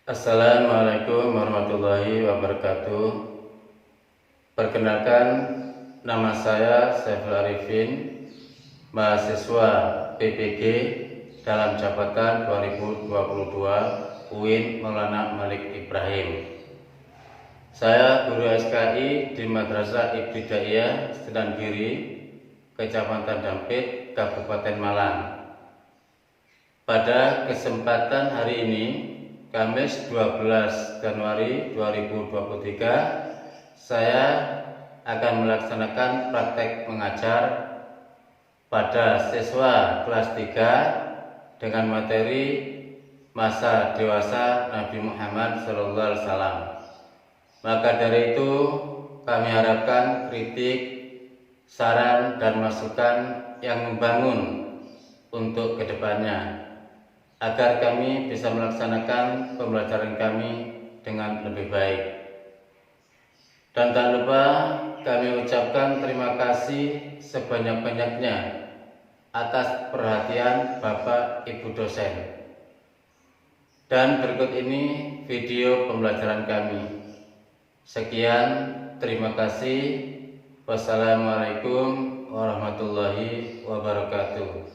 Assalamualaikum warahmatullahi wabarakatuh. Perkenalkan, nama saya Saiful Arifin, mahasiswa PPG dalam jabatan 2022 UIN Maulana Malik Ibrahim. Saya guru SKI di Madrasah Ibtidaiyah Senan Giri, Kecamatan Dampit, Kabupaten Malang. Pada kesempatan hari ini, Kamis 12 Januari 2023, saya akan melaksanakan praktek mengajar pada siswa kelas 3 dengan materi masa dewasa Nabi Muhammad SAW. Maka dari itu, kami harapkan kritik, saran, dan masukan yang membangun untuk kedepannya, agar kami bisa melaksanakan pembelajaran kami dengan lebih baik. Dan tak lupa kami ucapkan terima kasih sebanyak-banyaknya atas perhatian Bapak Ibu dosen. Dan berikut ini video pembelajaran kami. Sekian, terima kasih. Wassalamualaikum warahmatullahi wabarakatuh.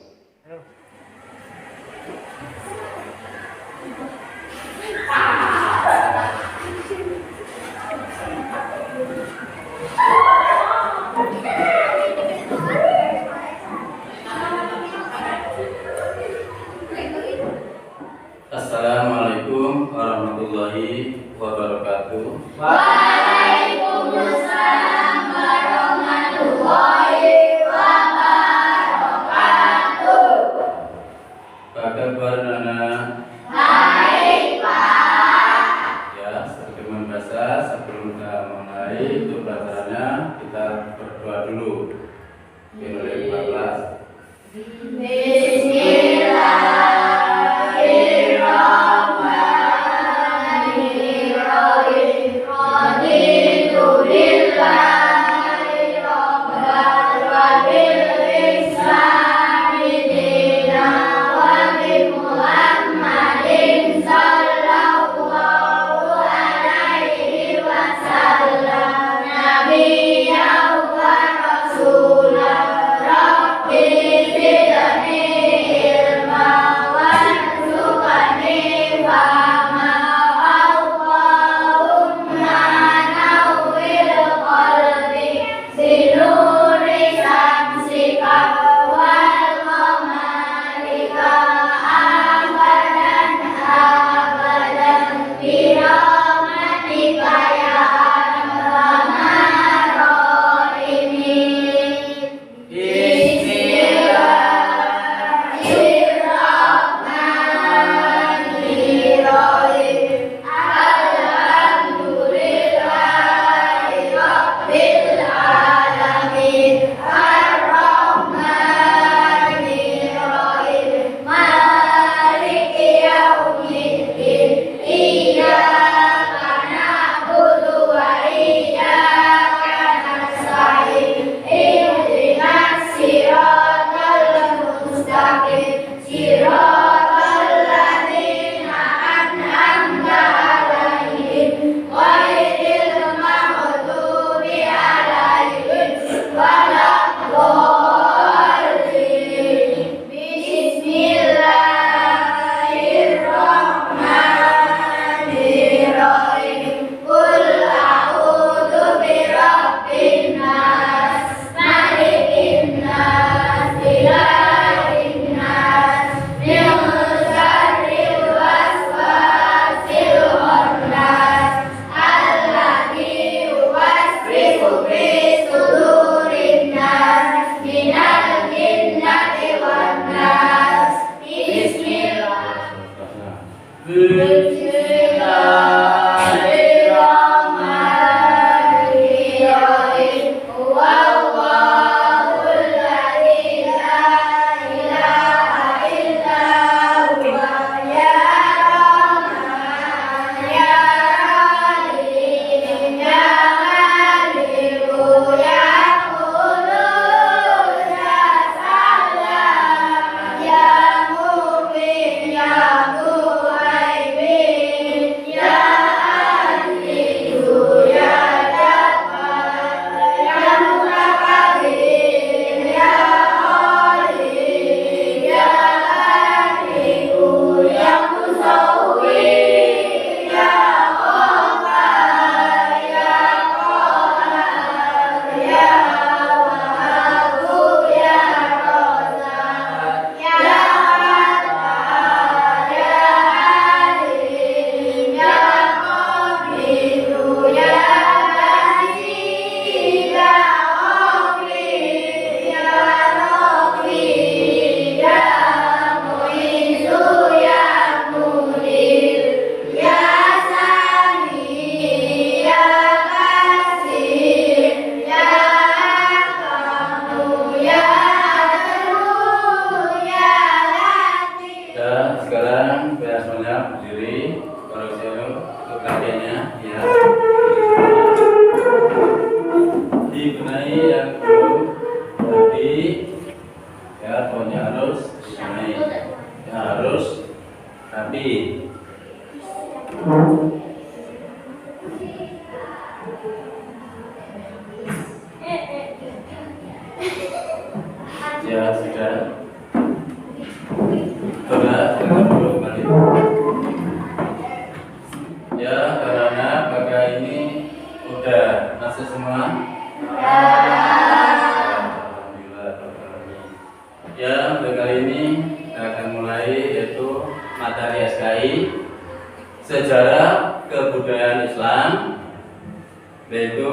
Assalamualaikum warahmatullahi wabarakatuh. Waalaikumsalam warahmatullahi wabarakatuh. Apa kabar Nana? Baik, Pak. Ya, seperti biasa, sebelum kita mulai untuk pelajarannya, kita berdoa dulu. Dimulai 14. Bismillahirrahmanirrahim. Raditu billahi rabban wa bil islami dinan wa bi Muhammadin sallallahu alaihi wasallam nabiyyan wa rasulan. Rabbi zidni ilma warzuqni fahma. Allahumma nawwir qalbi binuri syamsika wal qamarika abadan abadan bi rahmatika ya arhamar rahimin. Bismillahirrahmanirrahim. Alhamdulillahi rabbil alamin. Ar-Rahmanirrahim. Maliki yaumiddin. Iyyaka na'budu wa iyyaka nasta'in. Ihdinas siratal mustaqim. Siratal ladzina an'amta 'alaihim ghairil maghdubi 'alaihim waladdallin. Bismillahirrahmanirrahim. Qul a'udzu birabbin nas, malikin nas, ilahin nas, min syarril waswasil khannas, alladzi yuwaswisu fi sudurin nas, minal jinnati wan nas. Bismillah. Bismillahirrahmanirrahim. Wallahul ladzi la ilaha illa huwa ya Rahman ya Rahim ya Maliku ya Qudus ya Salam ya Mu'min ya Muhaimin semuanya berdiri. Kalau saya untuk kakeknya, ya. Dibenahi yang belum tadi, ya pokoknya harus dibenahi, ya, harus rapi. Ya sudah. Coba dulu kembali. Ya, karena bagai ini udah masuk semua. Alhamdulillah. Ya, kali ini kita akan mulai yaitu materi SKI Sejarah Kebudayaan Islam, yaitu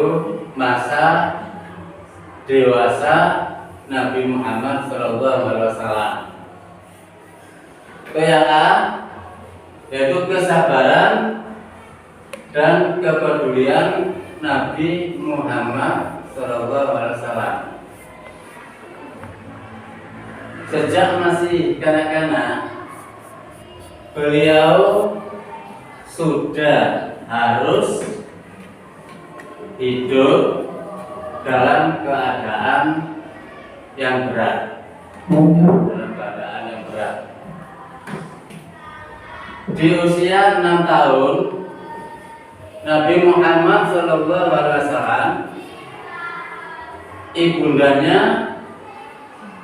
masa dewasa Nabi Muhammad SAW. Yang A yaitu kesabaran dan kepedulian Nabi Muhammad SAW. Sejak masih kanak-kanak, beliau sudah harus hidup dalam keadaan yang berat. Dalam keadaan yang berat. Di usia 6 tahun, Nabi Muhammad SAW, ibundanya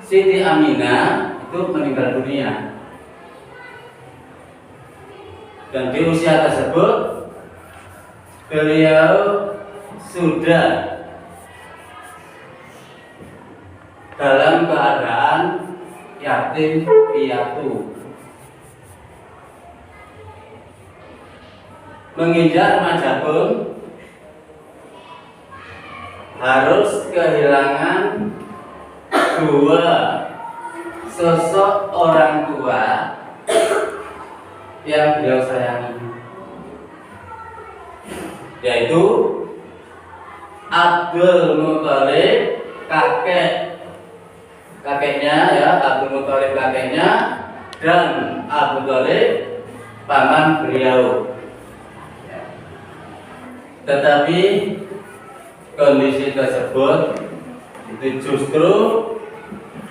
Siti Aminah itu meninggal dunia. Dan di usia tersebut beliau sudah dalam keadaan yatim piatu. Menginjak remaja pun harus kehilangan dua sosok orang tua yang beliau sayangi, yaitu Abdul Muthalib, kakeknya, ya, Abdul Muthalib kakeknya, dan Abu Thalib paman beliau. Tetapi kondisi tersebut itu justru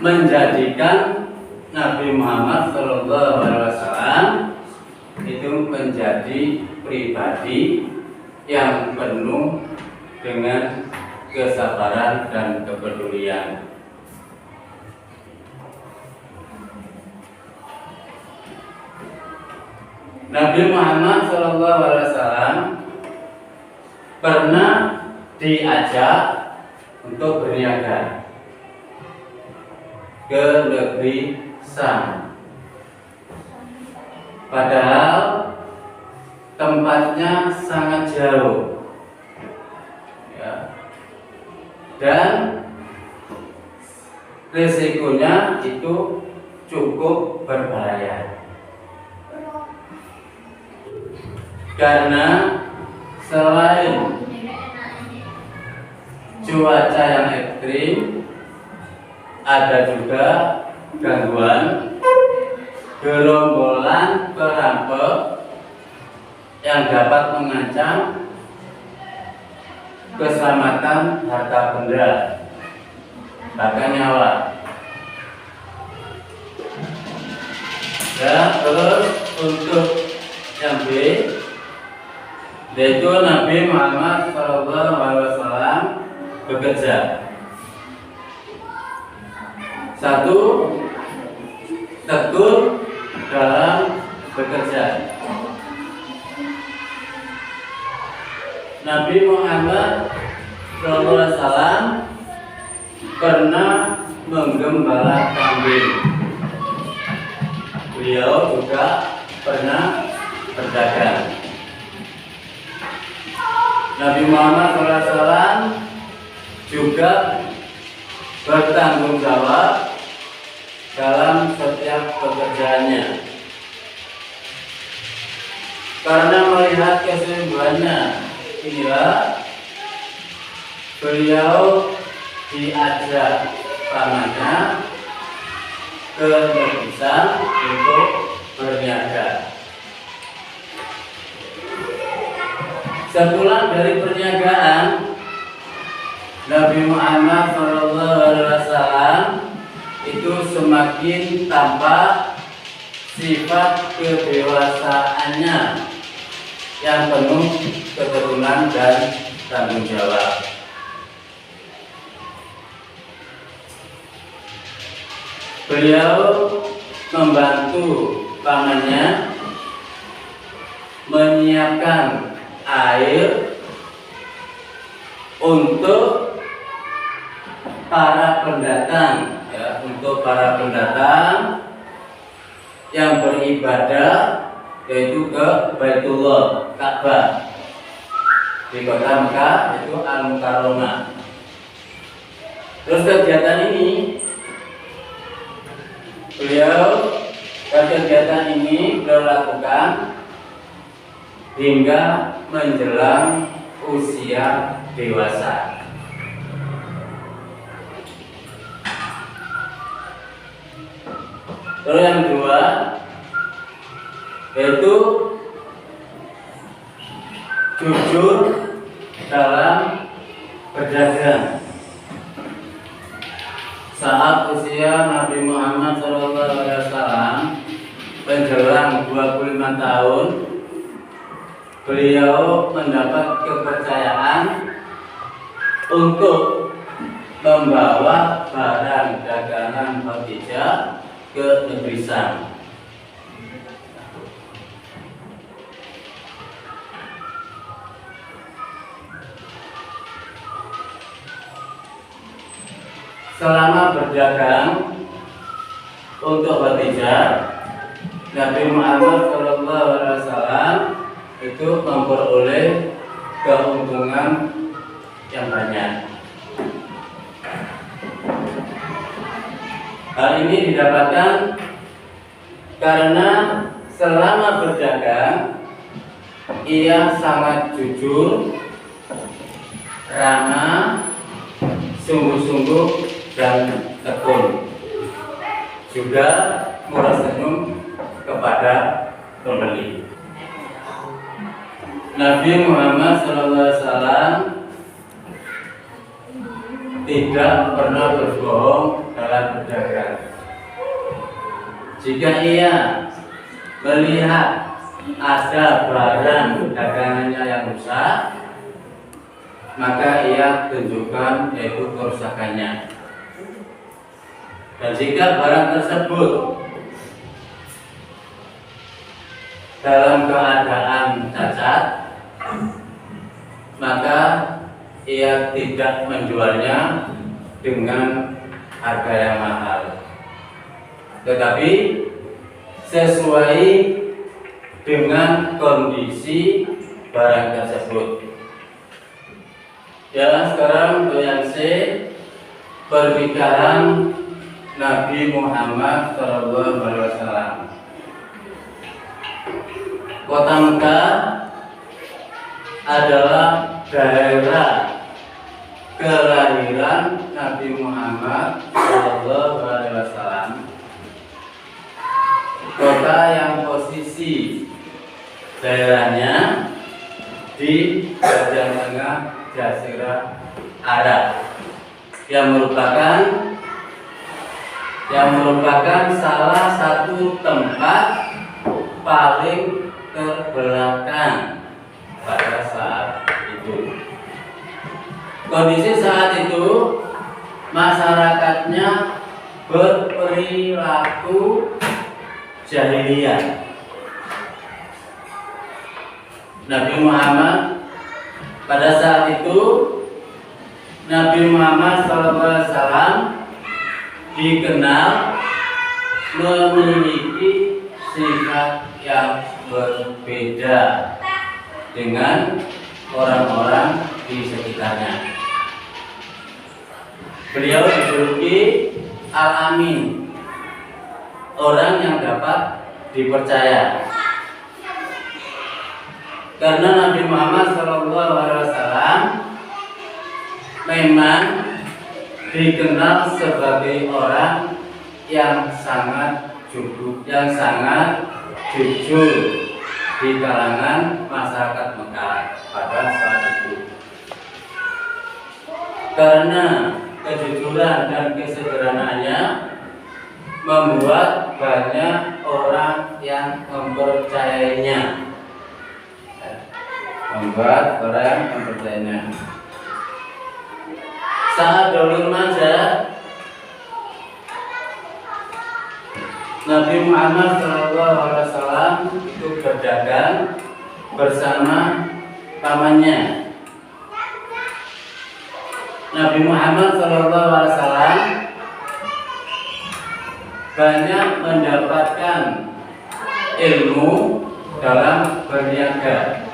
menjadikan Nabi Muhammad SAW itu menjadi pribadi yang penuh dengan kesabaran dan kepedulian. Nabi Muhammad SAW pernah diajak untuk berniaga ke negeri Sam. Padahal tempatnya sangat jauh, ya, dan risikonya itu cukup berbahaya. Karena selain cuaca yang ekstrim, ada juga gangguan gerombolan perampok yang dapat mengancam keselamatan harta benda, bahkan nyawa. Dan terus untuk yang B, yaitu Nabi Muhammad SAW bekerja. Satu, tekun dalam bekerja. Nabi Muhammad SAW pernah menggembala kambing. Beliau juga pernah berdagang. Nabi Muhammad SAW juga bertanggung jawab dalam setiap pekerjaannya. Karena melihat kesungguhannya, inilah beliau diajak pamannya ke negeri Sam untuk berniaga. Sepulang dari perniagaan, Nabi Muhammad SAW itu semakin tampak sifat kedewasaannya yang penuh keturunan dan tanggung jawab. Beliau membantu pamannya menyiapkan air untuk para pendatang, ya, untuk para pendatang yang beribadah, yaitu ke Baitullah, Ka'bah di kota Mekah, yaitu Al-Mukarramah. Terus kegiatan ini beliau lakukan hingga menjelang usia dewasa. Terus yang kedua yaitu jujur dalam berdagang. Saat usia Nabi Muhammad SAW menjelang 25 tahun, beliau mendapat kepercayaan untuk membawa barang dagangan Khadijah ke negeri Syam. Selama berdagang untuk Khadijah, Nabi Muhammad SAW itu memperoleh keuntungan yang banyak. Hal ini didapatkan karena selama berdagang ia sangat jujur, ramah, sungguh-sungguh dan tekun, juga murah senyum kepada pembeli. Nabi Muhammad SAW tidak pernah berbohong dalam berdagang. Jika ia melihat ada barang dagangannya yang rusak, maka ia tunjukkan yaitu kerusakannya. Dan jika barang tersebut dalam keadaan cacat, maka ia tidak menjualnya dengan harga yang mahal, tetapi sesuai dengan kondisi barang tersebut. Ya, sekarang untuk yang C, pernikahan Nabi Muhammad SAW. Kota Mekah adalah daerah kelahiran Nabi Muhammad SAW. Kota yang posisi daerahnya di bagian tengah Jazirah Arab, yang merupakan salah satu tempat paling terbelakang pada saat itu. Kondisi saat itu masyarakatnya berperilaku jahiliyah. Nabi Muhammad pada saat itu, Nabi Muhammad SAW dikenal memiliki sifat yang berbeda dengan orang-orang di sekitarnya. Beliau dijuluki Al-Amin, orang yang dapat dipercaya. Karena Nabi Muhammad SAW memang dikenal sebagai orang yang sangat jujur di kalangan masyarakat Mekah pada saat itu. Karena kejujuran dan kesederhanaannya membuat banyak orang yang mempercayainya. Saat dahulu remaja, Nabi Muhammad SAW itu berdagang bersama pamannya. Nabi Muhammad SAW banyak mendapatkan ilmu dalam berniaga.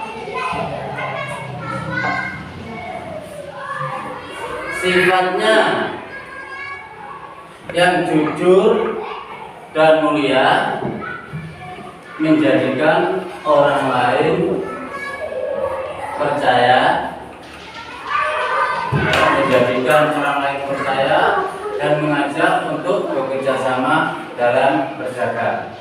Sifatnya yang jujur dan mulia menjadikan orang lain percaya, dan mengajak untuk bekerja sama dalam berdagang.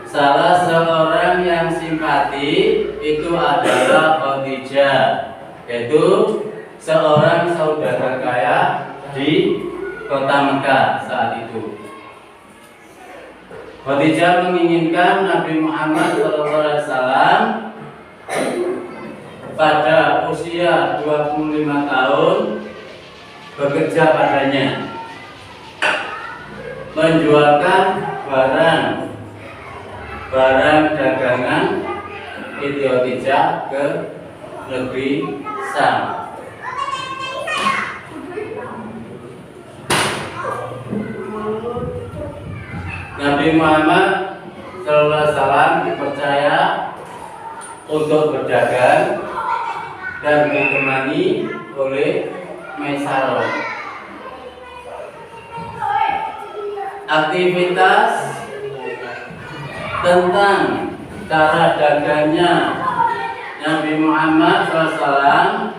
Salah seorang yang simpati itu adalah Khadijah, yaitu seorang saudara kaya di kota Mekah saat itu. Khadijah menginginkan Nabi Muhammad SAW pada usia 25 tahun bekerja padanya, menjualkan barang dagangan Khadijah ke negeri Sam. Nabi Muhammad SAW dipercaya untuk berdagang dan ditemani oleh Maisarah. Aktivitas tentang cara dagangnya Nabi Muhammad SAW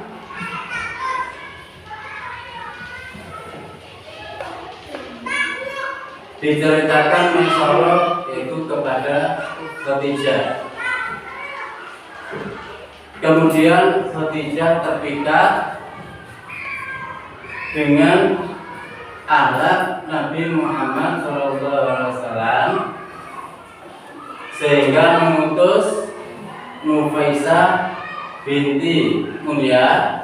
diceritakan Maisarah yaitu kepada Khadijah. Kemudian Khadijah terpikat dengan akhlak Nabi Muhammad SAW sehingga mengutus Nufaisah binti Mulia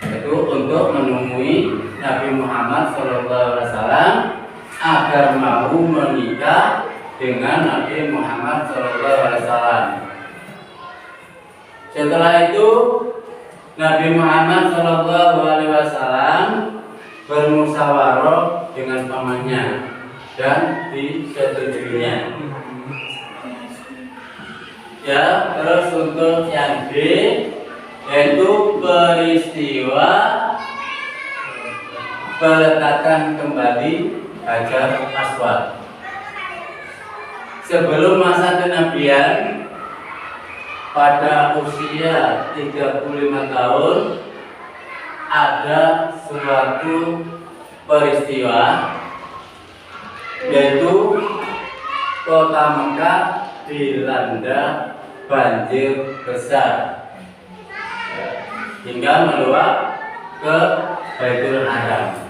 itu untuk menemui Nabi Muhammad SAW agar mau menikah dengan Nabi Muhammad SAW. Setelah itu Nabi Muhammad SAW bermusyawarah dengan pamannya dan disetujuinya. Ya, terus untuk yang B yaitu peristiwa peletakan kembali Hajar Aswad. Sebelum masa kenabian pada usia 35 tahun ada suatu peristiwa yaitu kota Mekah dilanda banjir besar hingga meluap ke Baitul Haram.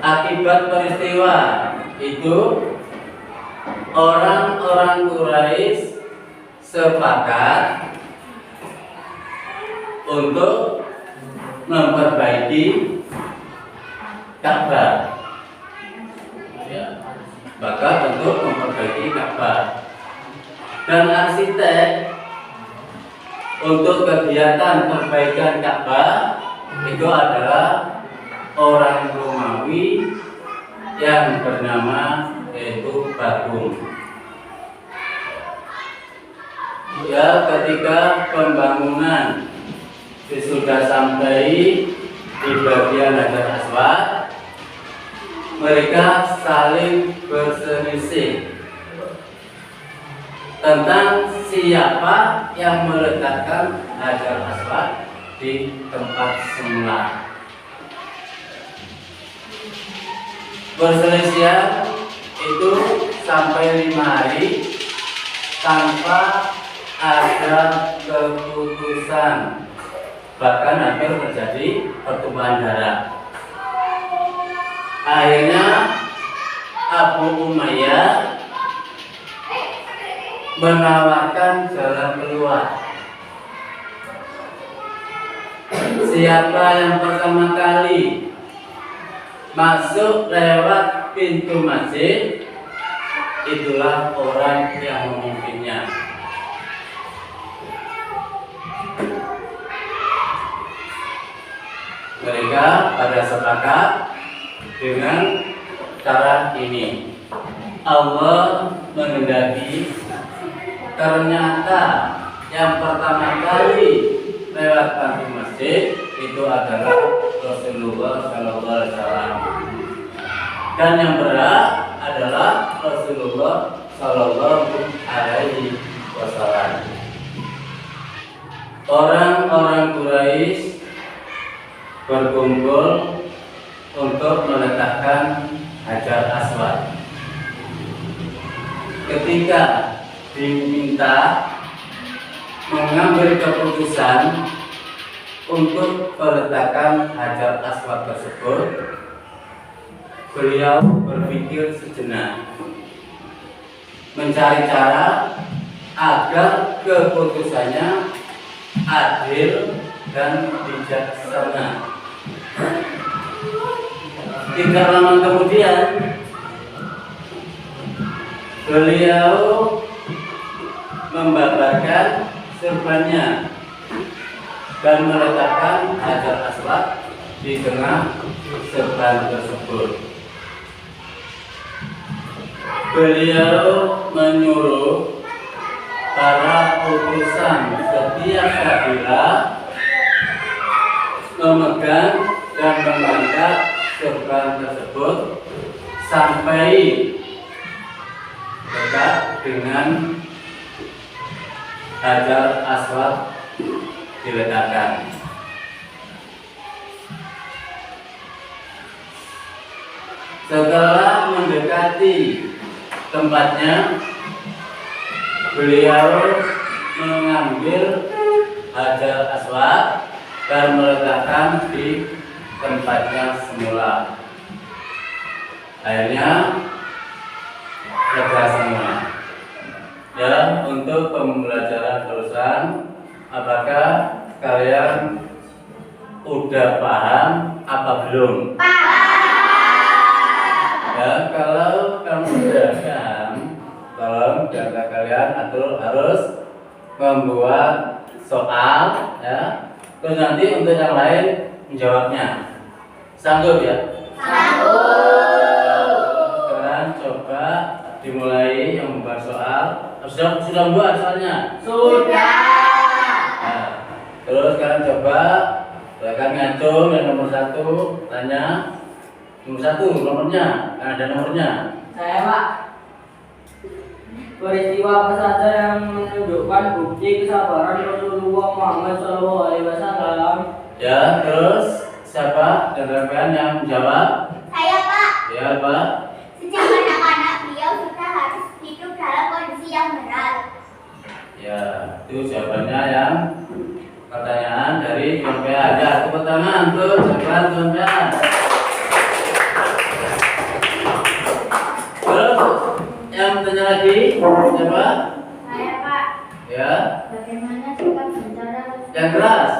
Akibat peristiwa itu orang-orang Quraisy sepakat untuk memperbaiki Ka'bah. Ya, bahkan untuk memperbaiki Ka'bah. Dan arsitek untuk kegiatan perbaikan Ka'bah itu adalah orang Romawi yang bernama yaitu Bagum. Ya, ketika pembangunan sudah sampai di bagian Hajar Aswad, mereka saling berselisih tentang siapa yang meletakkan Hajar Aswad di tempat semula. perselisihan itu sampai 5 hari tanpa ada keputusan, bahkan hampir terjadi pertumpahan darah. Akhirnya Abu Umayyah menawarkan jalan keluar. Siapa yang pertama kali masuk lewat pintu masjid, itulah orang yang memimpinnya. Mereka pada sepakat dengan cara ini. Allah menghendaki ternyata yang pertama kali lewat pintu masjid itu adalah Rasulullah Sallallahu Alaihi Wasallam, dan yang berhak adalah Rasulullah Sallallahu Alaihi Wasallam. Orang-orang Quraisy berkumpul untuk meletakkan Hajar Aswad. Ketika diminta mengambil keputusan untuk peletakan Hajar Aswad tersebut, beliau berpikir sejenak, mencari cara agar keputusannya adil dan bijaksana. Tidak lama kemudian beliau membakarkan surbannya dan meletakkan Hajar Aswad di tengah surban tersebut. Beliau menyuruh para utusan setiap kabilah memegang dan mengangkat surban tersebut sampai dekat dengan Hajar Aswad diletakkan. Setelah mendekati tempatnya, beliau mengambil Hajar Aswad dan meletakkan di tempatnya semula. Akhirnya lega semua. Ya, untuk pembelajaran terusan, apakah kalian udah paham apa belum? Ya, kalau kamu sudah paham, tolong jaga kalian harus membuat soal, ya. Terus nanti untuk yang lain menjawabnya. Sanggup ya? Sanggup. Sekarang coba dimulai yang membuat soal. Sudah membuat soalnya? Sudah. Nah, terus kalian coba silakan ngacung yang nomor 1, tanya nomor 1 nomornya, kan ada nomornya. Saya Pak. Peristiwa apa saja yang menunjukkan bukti kesabaran Rasulullah Muhammad SAW? Ya, terus siapa dan kalian yang menjawab? Saya Pak. Ya, Pak. Sejak anak-anak beliau kita harus hidup dalam kondisi yang benar. Ya, itu jawabannya yang pertanyaan dari Jompean. Ya, tepuk tangan untuk jawaban Jompean. Terus yang bertanya lagi siapa? Saya Pak. Ya, Bagaimana sikap dan cara yang keras.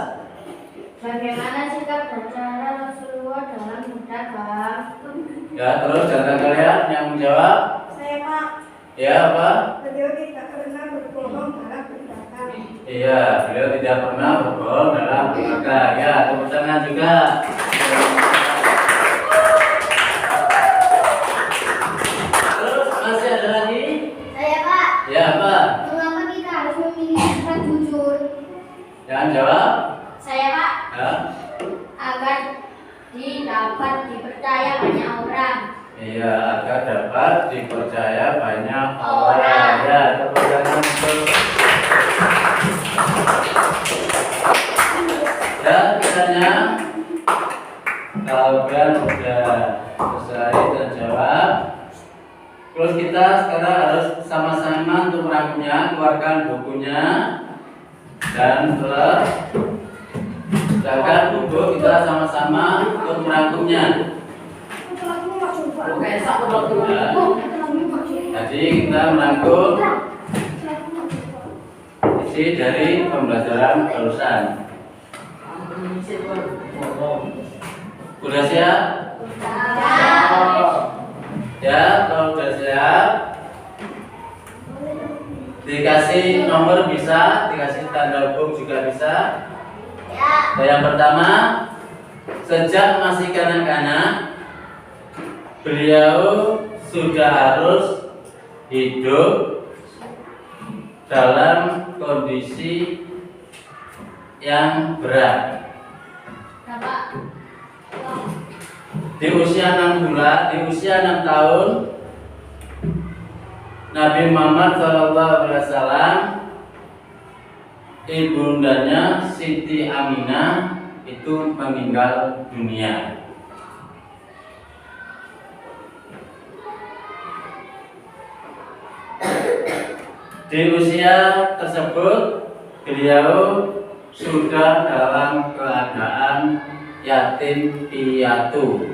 Bagaimana sikap dan cara Rasulullah dalam berdagang? Ya, terus jawaban kalian yang menjawab? Saya Pak. Ya, apa? Beliau tidak pernah berbohong dalam berdagang. Iya, beliau tidak pernah berbohong dalam berdagang. Ya, tepuk tangan juga. Terus masih ada lagi? Saya Pak. Ya, apa? Mengapa kita harus memilih sikap jujur? Jangan jawab. Saya Pak. Ya. Agar dapat dipercaya banyak orang. Iya, agar dapat dipercaya banyak Orang. orang. Ya, tepuk tangan untuk. Ya, kitanya Kalau kalian sudah selesai dan jawab, terus kita sekarang harus sama-sama untuk merangkumnya, keluarkan bukunya dan terus silakan buku kita sama-sama untuk merangkumnya. Jadi kita merangkum isi dari pembelajaran barusan. Udah siap? Ya, kalau udah siap, dikasih nomor bisa, dikasih tanda hubung juga bisa. Nah, yang pertama, sejak masih kanak-kanak, beliau sudah harus hidup dalam kondisi yang berat. Di usia 6 bulan, di usia 6 tahun, Nabi Muhammad SAW, ibundanya Siti Aminah itu meninggal dunia. Di usia tersebut, beliau sudah dalam keadaan yatim piatu.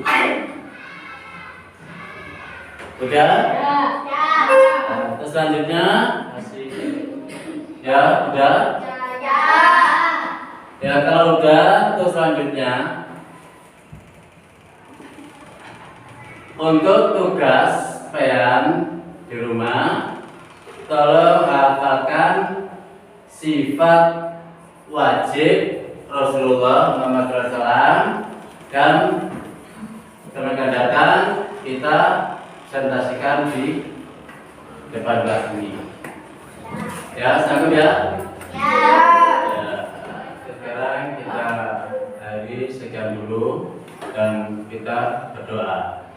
Udah? Terus selanjutnya ya udah? Ya kalau udah, terus selanjutnya untuk tugas kalian di rumah, tolong hafalkan sifat wajib Rasulullah Muhammad SAW dan teman-teman datang kita presentasikan di depan kelas ini. Ya, sanggup ya? Ya. Sekarang kita hari sekian dulu dan kita berdoa.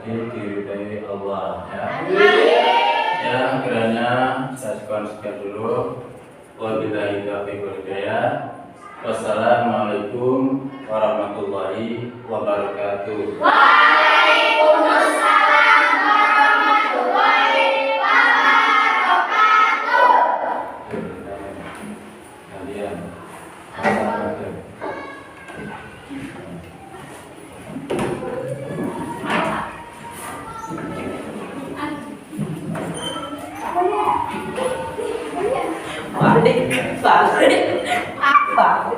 Diridai Allah ya. Ya, kiranya saya sekian dulu. Wabillahi taufiq wal hidayah. Wassalamualaikum warahmatullahi wabarakatuh. Waalaikumsalam warahmatullahi wabarakatuh. Kalian Balik, apa?